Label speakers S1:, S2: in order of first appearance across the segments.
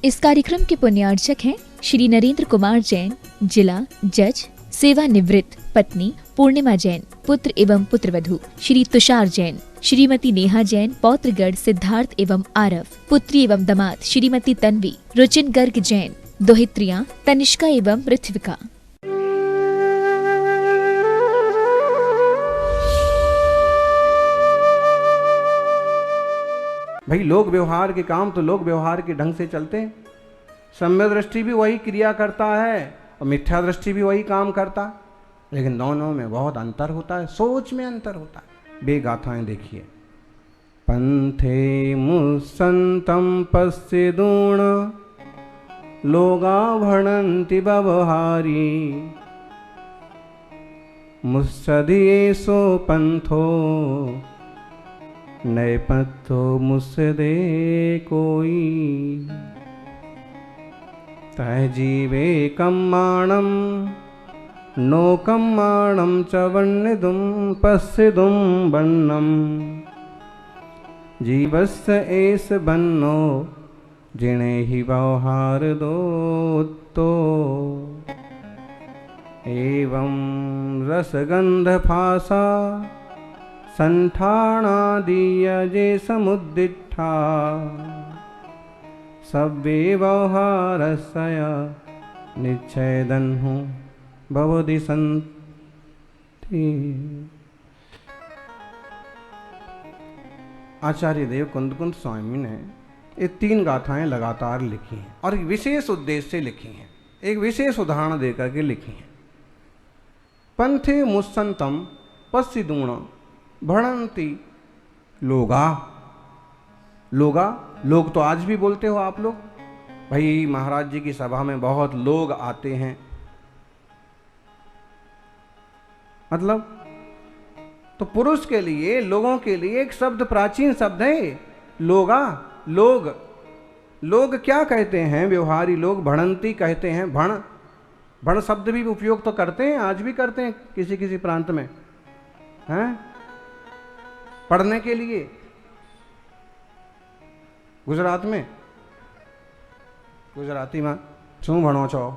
S1: इस कार्यक्रम के पुण्यार्चक हैं श्री नरेंद्र कुमार जैन, जिला जज, सेवानिवृत्त, पत्नी पूर्णिमा जैन, पुत्र एवं पुत्रवधू श्री तुषार जैन, श्रीमती नेहा जैन, पौत्रगढ़ सिद्धार्थ एवं आरव, पुत्री एवं दामाद श्रीमती तन्वी, रुचिन गर्ग जैन, दोहित्रियां तनिष्का एवं पृथ्विका।
S2: भाई लोक व्यवहार के काम तो लोक व्यवहार के ढंग से चलते हैं। सम्य दृष्टि भी वही क्रिया करता है और मिथ्या दृष्टि भी वही काम करता है, लेकिन दोनों में बहुत अंतर होता है, सोच में अंतर होता है। बे गाथाएं देखिए। पंथे मुसंतम पश्चिदूण लोगा भणन्ति व्यवहारी मुस्सदीसो पंथो नैपथ्यो मुस्सदे कोई तह जीवे कम्माणम नो कम्माणम च वन्निदुम पश्चिदुम वन्नम जीवस्य एस बन्नो जिणे ही व्यवहार दोत्तो एवं रसगंध फासा संठाणादीयजे समुद्दिठा सव्वे व्यवहारस्य निच्छेदन्हु भवति सन्ति। आचार्य देव कुंदकुंद स्वामी ने ये 3 गाथाएं लगातार लिखी हैं और एक विशेष उद्देश्य से लिखी हैं, एक विशेष उदाहरण देकर के लिखी हैं। पंथे मुस्संतम पश्चिदूण भणन्ति लोगा। लोगा, लोग तो आज भी बोलते हो आप लोग। भाई महाराज जी की सभा में बहुत लोग आते हैं, मतलब तो पुरुष के लिए, लोगों के लिए एक शब्द, प्राचीन शब्द है लोगा। लोग, लोग क्या कहते हैं? व्यवहारी लोग भणन्ति कहते हैं। भण, भण शब्द भी उपयोग तो करते हैं, आज भी करते हैं किसी किसी प्रांत में, हैं, पढ़ने के लिए। गुजरात में गुजराती में शू भणो छो,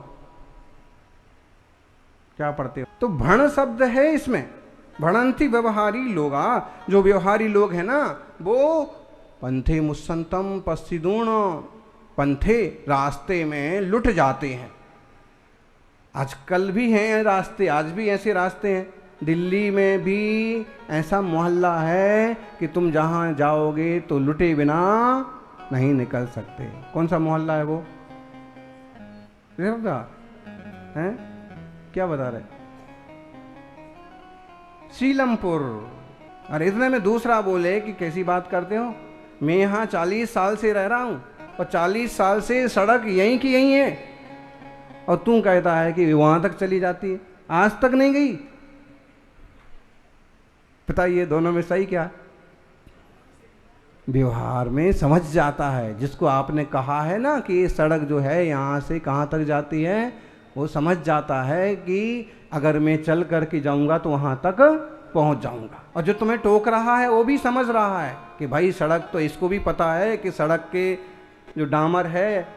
S2: क्या पढ़ते हो? तो भण शब्द है इसमें। भणन्ति व्यवहारी लोगा, जो व्यवहारी लोग हैं ना वो पंथे मुस्संतम पश्चिदूण, पंथे रास्ते में लुट जाते हैं। आजकल भी हैं रास्ते, आज भी ऐसे रास्ते हैं। दिल्ली में भी ऐसा मोहल्ला है कि तुम जहां जाओगे तो लुटे बिना नहीं निकल सकते। कौन सा मोहल्ला है वो? हैं, क्या बता रहे? सीलमपुर। अरे इतने में दूसरा बोले कि कैसी बात करते हो, मैं यहाँ 40 साल से रह रहा हूँ और 40 साल से सड़क यहीं की यहीं है और तू कहता है कि वहां तक चली जाती है, आज तक नहीं गई। बताइए दोनों में सही क्या? व्यवहार में समझ जाता है। जिसको आपने कहा है ना कि ये सड़क जो है यहाँ से कहाँ तक जाती है, वो समझ जाता है कि अगर मैं चल करके जाऊँगा तो वहाँ तक पहुँच जाऊँगा। और जो तुम्हें टोक रहा है वो भी समझ रहा है कि भाई सड़क, तो इसको भी पता है कि सड़क के जो डामर है,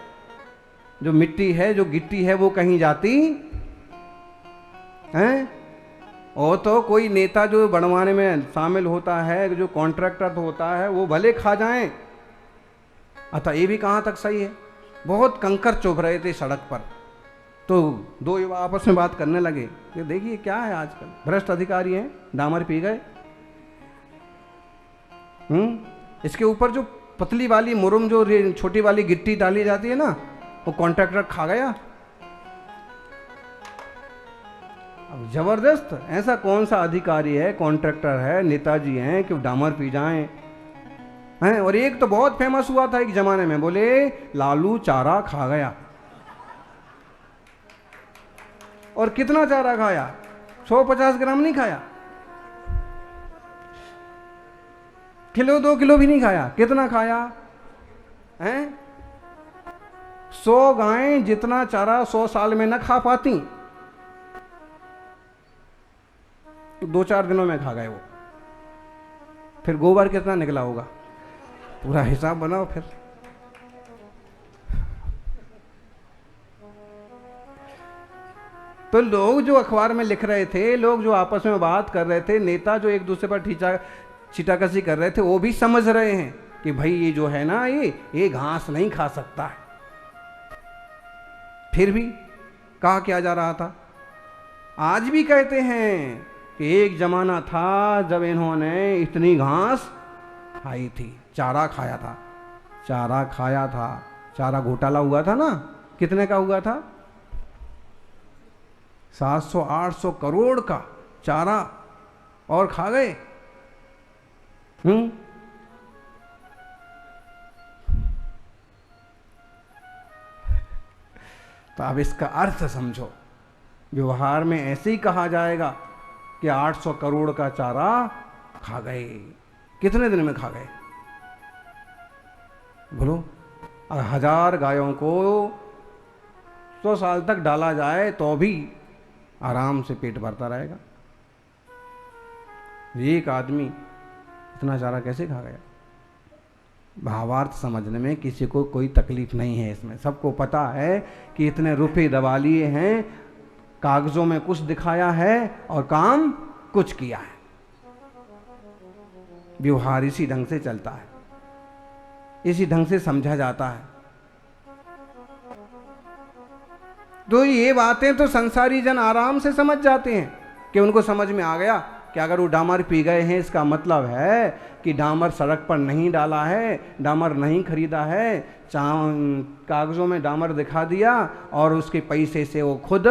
S2: जो मिट्टी है, जो गिट्टी है, वो कहीं जाती है। और तो कोई नेता जो बनवाने में शामिल होता है, जो कॉन्ट्रैक्टर होता है, वो भले खा जाएं। अतः ये भी कहाँ तक सही है? बहुत कंकर चुभ रहे थे सड़क पर, तो 2 युवा आपस में बात करने लगे कि देखिए क्या है आजकल, भ्रष्ट अधिकारी हैं, डामर पी गए। इसके ऊपर जो पतली वाली मुरुम, जो छोटी वाली गिट्टी डाली जाती है ना, वो कॉन्ट्रैक्टर खा गया। अब जबरदस्त, ऐसा कौन सा अधिकारी है, कॉन्ट्रैक्टर है, नेताजी हैं कि डामर पी जाएं हैं? और एक तो बहुत फेमस हुआ था एक जमाने में, बोले लालू चारा खा गया। और कितना चारा खाया? 150 ग्राम नहीं खाया, किलो 2 किलो भी नहीं खाया। कितना खाया हैं? 100 गायें जितना चारा 100 साल में न खा पाती, 2-4 दिनों में खा गए वो। फिर गोबर कितना निकला होगा, पूरा हिसाब बनाओ फिर। तो लोग जो अखबार में लिख रहे थे, लोग जो आपस में बात कर रहे थे, नेता जो एक दूसरे पर छीटाकशी कर रहे थे, वो भी समझ रहे हैं कि भाई ये जो है ना, ये घास नहीं खा सकता है। फिर भी कहा क्या जा रहा था, आज भी कहते हैं कि एक जमाना था जब इन्होंने इतनी घास खाई थी, चारा खाया था, चारा खाया था, चारा घोटाला हुआ था ना, कितने का हुआ था? 700-800 करोड़ का चारा और खा गए। तो अब इसका अर्थ समझो, व्यवहार में ऐसे ही कहा जाएगा कि 800 करोड़ का चारा खा गए। कितने दिन में खा गए बोलो? 1000 गायों को 100 साल तक डाला जाए तो भी आराम से पेट भरता रहेगा। एक आदमी इतना चारा कैसे खा गया? भावार्थ समझने में किसी को कोई तकलीफ नहीं है। इसमें सबको पता है कि इतने रुपए दबा लिए हैं, कागजों में कुछ दिखाया है और काम कुछ किया है। व्यवहार इसी ढंग से चलता है, इसी ढंग से समझा जाता है। तो ये बातें तो संसारी जन आराम से समझ जाते हैं कि उनको समझ में आ गया कि अगर वो डामर पी गए हैं, इसका मतलब है कि डामर सड़क पर नहीं डाला है, डामर नहीं खरीदा है, कागजों में डामर दिखा दिया और उसके पैसे से वो खुद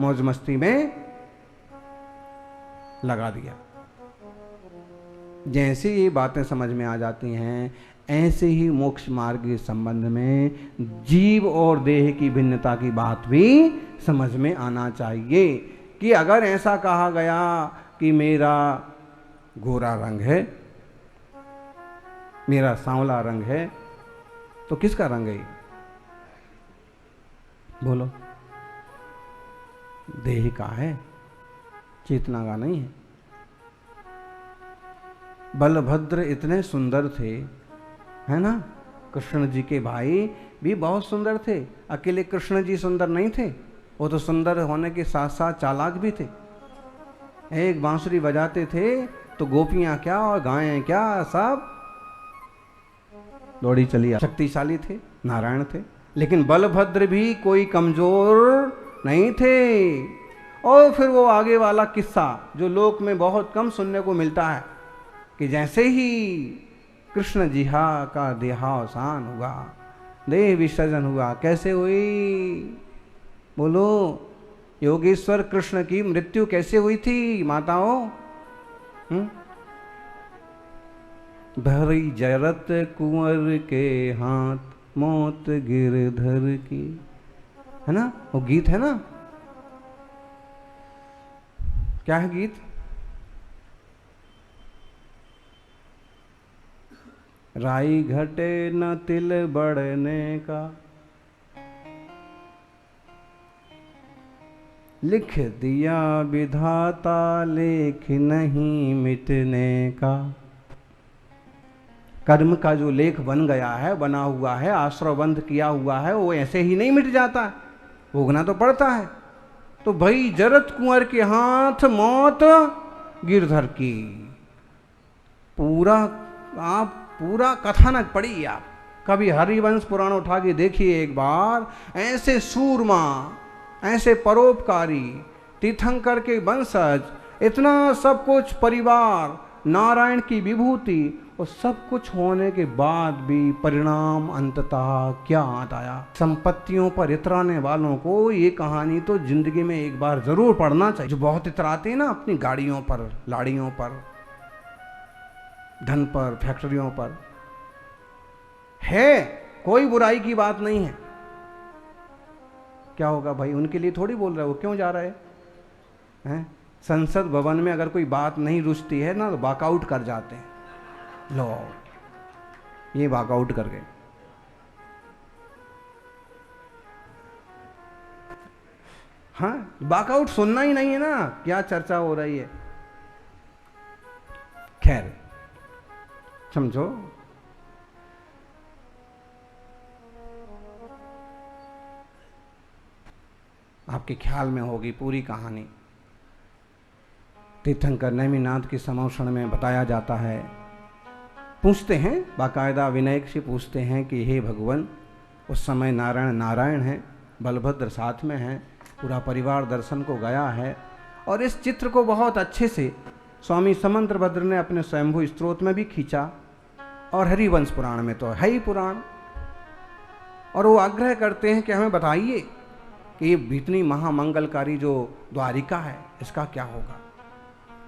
S2: मौज मस्ती में लगा दिया। जैसे ये बातें समझ में आ जाती हैं, ऐसे ही मोक्ष मार्ग के संबंध में जीव और देह की भिन्नता की बात भी समझ में आना चाहिए कि अगर ऐसा कहा गया कि मेरा गोरा रंग है, मेरा सांवला रंग है, तो किसका रंग है? बोलो। देह का है, चेतना का नहीं है। बलभद्र इतने सुंदर थे, है ना? कृष्ण जी के भाई भी बहुत सुंदर थे। अकेले कृष्ण जी सुंदर नहीं थे, वो तो सुंदर होने के साथ साथ चालाक भी थे। एक बांसुरी बजाते थे तो गोपियां क्या और गायें क्या सब दौड़ी चली। शक्तिशाली थे, नारायण थे। लेकिन बलभद्र भी कोई कमजोर नहीं थे। और फिर वो आगे वाला किस्सा जो लोक में बहुत कम सुनने को मिलता है कि जैसे ही कृष्ण जी का देहावसान हुआ, देह विसर्जन हुआ, कैसे हुई बोलो? योगेश्वर कृष्ण की मृत्यु कैसे हुई थी माताओं? धरी जरत कुंवर के हाथ मौत गिरधर की, है ना? वो गीत है ना? क्या है गीत? राई घटे न तिल बढ़ने का, लिख दिया विधाता लेख नहीं मिटने का। कर्म का जो लेख बन गया है, बना हुआ है, आश्रयबंध किया हुआ है, वो ऐसे ही नहीं मिट जाता है, भोगना तो पड़ता है। तो भाई जरत कुंवर के हाथ मौत गिरधर की, पूरा कथानक पढ़िए आप। कभी हरिवंश पुराण उठा के देखिए एक बार। ऐसे सूरमा, ऐसे परोपकारी, तीर्थंकर के वंशज, इतना सब कुछ परिवार, नारायण की विभूति, और सब कुछ होने के बाद भी परिणाम अंततः क्या आया? संपत्तियों पर इतराने वालों को ये कहानी तो जिंदगी में एक बार जरूर पढ़ना चाहिए। जो बहुत इतराते हैं ना अपनी गाड़ियों पर, लाड़ियों पर, धन पर, फैक्ट्रियों पर, है कोई बुराई की बात नहीं है। क्या होगा भाई? उनके लिए थोड़ी बोल रहा है, वो क्यों जा रहे हैं? संसद भवन में अगर कोई बात नहीं रुचती है ना तो वॉकआउट कर जाते हैं। लो, ये वॉकआउट कर गए। हाँ, वॉकआउट सुनना ही नहीं है ना, क्या चर्चा हो रही है। खैर, समझो, आपके ख्याल में होगी पूरी कहानी। तीर्थंकर नेमिनाथ के समौषण में बताया जाता है, पूछते हैं बाकायदा विनायक से पूछते हैं कि हे भगवान, उस समय नारायण हैं, बलभद्र साथ में हैं, पूरा परिवार दर्शन को गया है। और इस चित्र को बहुत अच्छे से स्वामी समंतभद्र ने अपने स्वयंभू स्तोत्र में भी खींचा और हरिवंश पुराण में तो है ही पुराण। और वो आग्रह करते हैं कि हमें बताइए कि ये इतनी महामंगलकारी जो द्वारिका है इसका क्या होगा,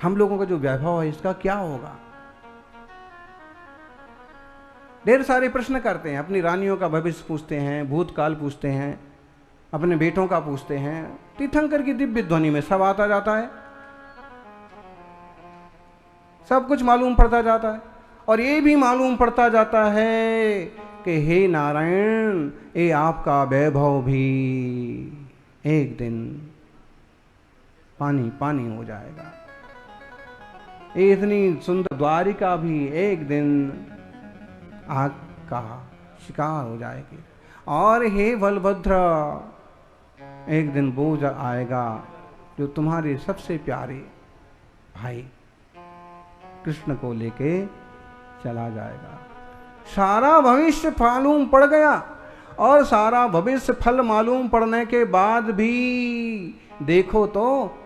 S2: हम लोगों का जो वैभव है इसका क्या होगा। ढेर सारे प्रश्न करते हैं, अपनी रानियों का भविष्य पूछते हैं, भूतकाल पूछते हैं, अपने बेटों का पूछते हैं। तीर्थंकर की दिव्य ध्वनि में सब आता जाता है, सब कुछ मालूम पड़ता जाता है। और ये भी मालूम पड़ता जाता है कि हे नारायण, ये आपका वैभव भी एक दिन पानी पानी हो जाएगा, ये इतनी सुंदर द्वारिका भी एक दिन आग का शिकार हो जाएगी। और हे बलभद्र, एक दिन बोझ आएगा जो तुम्हारे सबसे प्यारे भाई कृष्ण को लेके चला जाएगा। सारा भविष्य मालूम पड़ गया, और सारा भविष्य फल मालूम पड़ने के बाद भी देखो तो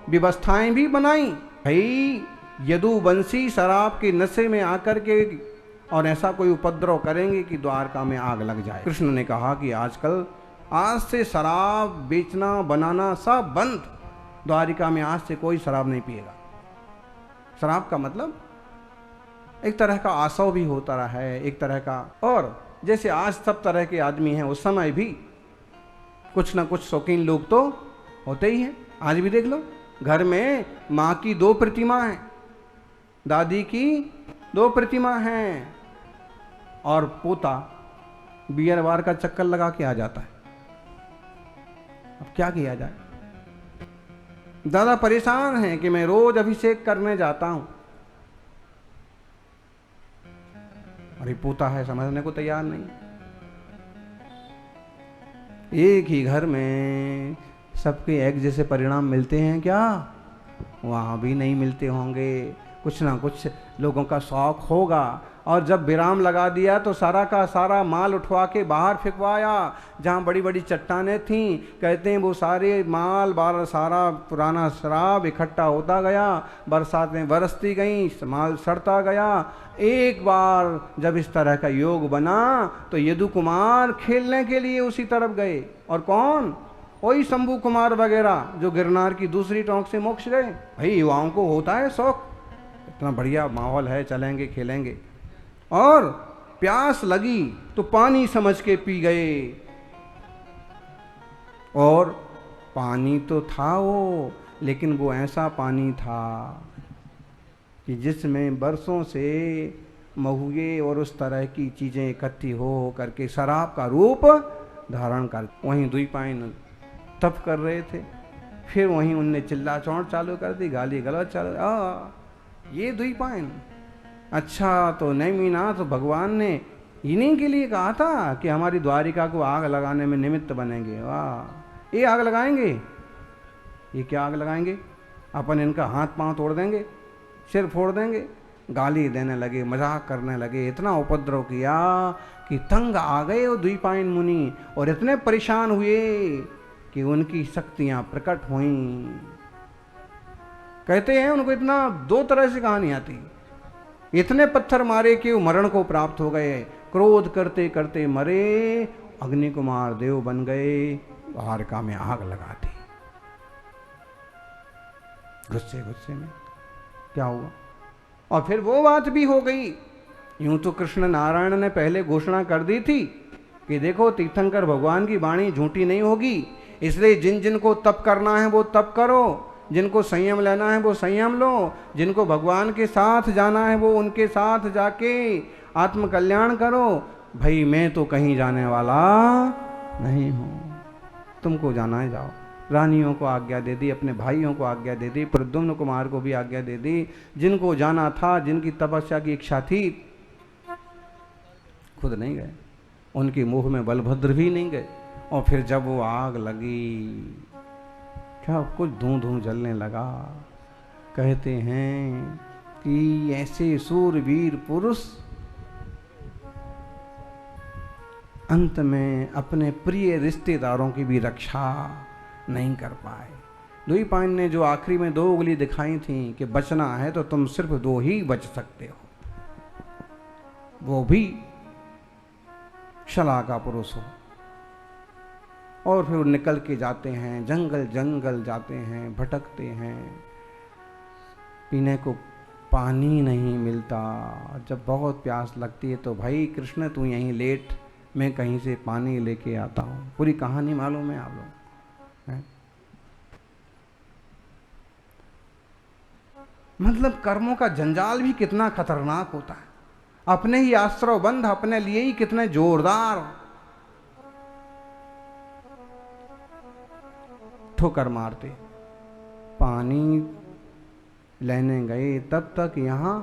S2: व्यवस्थाएं भी बनाई। भाई यदुवंशी शराब के नशे में आकर के और ऐसा कोई उपद्रव करेंगे कि द्वारका में आग लग जाए। कृष्ण ने कहा कि आजकल आज से शराब बेचना बनाना सब बंद, द्वारिका में आज से कोई शराब नहीं पिएगा। शराब का मतलब एक तरह का आसव भी होता रहा है, एक तरह का। और जैसे आज सब तरह के आदमी हैं, उस समय भी कुछ ना कुछ शौकीन लोग तो होते ही हैं। आज भी देख लो, घर में माँ की 2 प्रतिमा हैं, दादी की 2 प्रतिमा हैं, और पोता बियर बार का चक्कर लगा के आ जाता है। अब क्या किया जाए, दादा परेशान हैं कि मैं रोज अभिषेक करने जाता हूं, और ये पोता है समझने को तैयार नहीं। एक ही घर में सबके एक जैसे परिणाम मिलते हैं क्या? वहां भी नहीं मिलते होंगे। कुछ ना कुछ लोगों का शौक होगा, और जब विराम लगा दिया तो सारा का सारा माल उठवा के बाहर फेंकवाया। जहाँ बड़ी बड़ी चट्टानें थीं, कहते हैं वो सारे माल बार सारा पुराना शराब इकट्ठा होता गया, बरसातें बरसती गईं, माल सड़ता गया। एक बार जब इस तरह का योग बना तो यदु कुमार खेलने के लिए उसी तरफ गए। और कौन? वही शंभू कुमार वगैरह जो गिरनार की दूसरी टोंक से मोक्ष गए। भाई युवाओं को होता है शौक, इतना बढ़िया माहौल है, चलेंगे खेलेंगे। और प्यास लगी तो पानी समझ के पी गए, और पानी तो था वो, लेकिन वो ऐसा पानी था कि जिसमें बरसों से महुए और उस तरह की चीजें इकट्ठी हो करके शराब का रूप धारण कर। वहीं द्विपायन तप कर रहे थे, फिर वहीं उनने चिल्ला चौंट चालू कर दी, गाली गलौज चालू। ये द्विपायन, अच्छा तो नेमिनाथ भगवान ने इन्हीं के लिए कहा था कि हमारी द्वारिका को आग लगाने में निमित्त बनेंगे। वाह, ये आग लगाएंगे, ये क्या आग लगाएंगे? अपन इनका हाथ पांव तोड़ देंगे, सिर फोड़ देंगे। गाली देने लगे, मजाक करने लगे, इतना उपद्रव किया कि तंग आ गए वो द्विपायन मुनि, और इतने परेशान हुए कि उनकी शक्तियां प्रकट हुईं। कहते हैं उनको इतना 2 तरह से कहानी आती, इतने पत्थर मारे कि वो मरण को प्राप्त हो गए, क्रोध करते करते मरे, अग्नि कुमार देव बन गए, द्वारका में आग लगा दी गुस्से गुस्से में। क्या हुआ? और फिर वो बात भी हो गई। यूं तो कृष्ण नारायण ने पहले घोषणा कर दी थी कि देखो तीर्थंकर भगवान की वाणी झूठी नहीं होगी, इसलिए जिन जिन को तप करना है वो तप करो, जिनको संयम लेना है वो संयम लो, जिनको भगवान के साथ जाना है वो उनके साथ जाके आत्म कल्याण करो। भाई मैं तो कहीं जाने वाला नहीं हूँ, तुमको जाना है जाओ। रानियों को आज्ञा दे दी, अपने भाइयों को आज्ञा दे दी, प्रद्युम्न कुमार को भी आज्ञा दे दी, जिनको जाना था, जिनकी तपस्या की इच्छा थी, खुद नहीं गए, उनके मुंह में बलभद्र भी नहीं गए। और फिर जब वो आग लगी सब कुछ धूं धूं जलने लगा। कहते हैं कि ऐसे सूरवीर पुरुष अंत में अपने प्रिय रिश्तेदारों की भी रक्षा नहीं कर पाए। द्वैपायन ने जो आखिरी में 2 उंगली दिखाई थी कि बचना है तो तुम सिर्फ 2 ही बच सकते हो, वो भी शला का पुरुष हो। और फिर निकल के जाते हैं, जंगल जंगल जाते हैं, भटकते हैं, पीने को पानी नहीं मिलता। जब बहुत प्यास लगती है तो भाई कृष्ण तू यहीं लेट, मैं कहीं से पानी लेके आता हूँ। पूरी कहानी मालूम है आप लोग हैं? मतलब कर्मों का जंजाल भी कितना खतरनाक होता है। अपने ही आश्रव बंध अपने लिए ही कितने जोरदार ठोकर मारते। पानी लेने गए तब तक यहाँ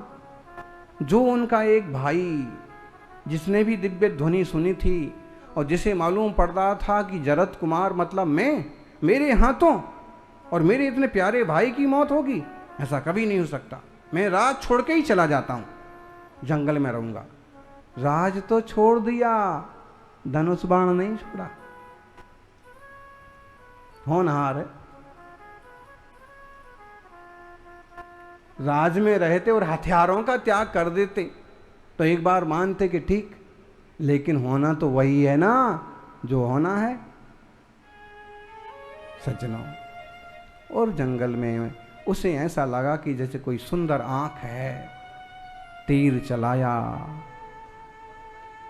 S2: जो उनका एक भाई जिसने भी दिव्य ध्वनि सुनी थी और जिसे मालूम पड़ता था कि जरत कुमार मतलब मैं, मेरे हाथों और मेरे इतने प्यारे भाई की मौत होगी, ऐसा कभी नहीं हो सकता, मैं राज छोड़ के ही चला जाता हूँ, जंगल में रहूंगा। राज तो छोड़ दिया, धनुष बाण नहीं छोड़ा। होनहार है, राज में रहते और हथियारों का त्याग कर देते तो एक बार मानते कि ठीक, लेकिन होना तो वही है ना जो होना है सज्जनों। और जंगल में उसे ऐसा लगा कि जैसे कोई सुंदर आंख है, तीर चलाया,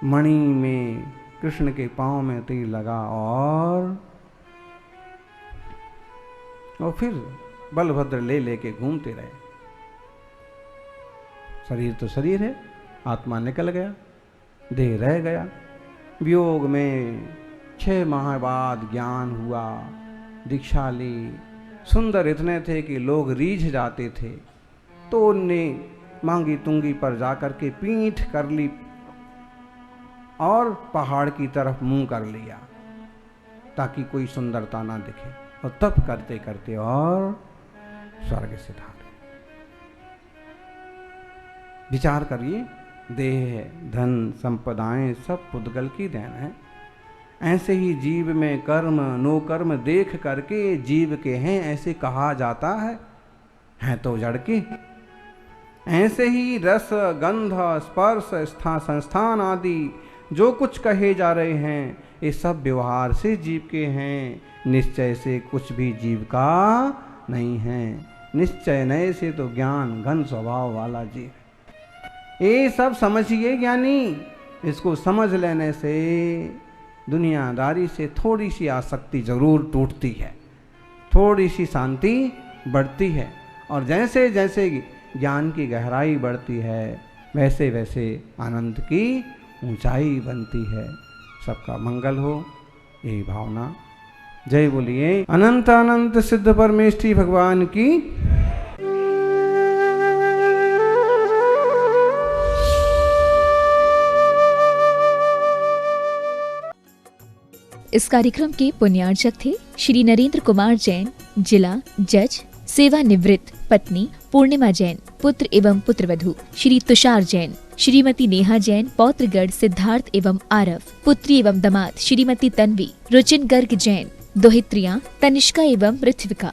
S2: मणि में कृष्ण के पांव में तीर लगा और फिर बलभद्र ले लेके घूमते रहे। शरीर तो शरीर है, आत्मा निकल गया, देह रह गया। वियोग में 6 माह बाद ज्ञान हुआ, दीक्षा ली। सुंदर इतने थे कि लोग रीझ जाते थे, तो उनने मांगी तुंगी पर जाकर के पीठ कर ली और पहाड़ की तरफ मुंह कर लिया ताकि कोई सुंदरता ना दिखे, और तप करते करते और स्वर्ग से धारे। विचार करिए, देह धन संपदाएं सब पुद्गल की देन है। ऐसे ही जीव में कर्म नो कर्म देख करके जीव के हैं ऐसे कहा जाता है तो जड़ के। ऐसे ही रस गंध स्पर्श संस्थान आदि जो कुछ कहे जा रहे हैं ये सब व्यवहार से जीव के हैं, निश्चय से कुछ भी जीव का नहीं है। निश्चय नए से तो ज्ञान घन स्वभाव वाला जीव, ये सब समझिए ज्ञानी। इसको समझ लेने से दुनियादारी से थोड़ी सी आसक्ति जरूर टूटती है, थोड़ी सी शांति बढ़ती है, और जैसे जैसे ज्ञान की गहराई बढ़ती है वैसे वैसे आनंद की ऊंचाई बनती है। सबका मंगल हो, यही भावना। जय बोलिए अनंत अनंत सिद्ध परमेष्ठी भगवान की।
S1: इस कार्यक्रम के पुण्यार्चक थे श्री नरेंद्र कुमार जैन, जिला जज, सेवानिवृत्त, पत्नी पूर्णिमा जैन, पुत्र एवं पुत्रवधू श्री तुषार जैन, श्रीमती नेहा जैन, पौत्रगढ़ सिद्धार्थ एवं आरव, पुत्री एवं दामाद श्रीमती तन्वी, रुचिन गर्ग जैन, दोहित्रियां तनिष्का एवं ऋत्विका।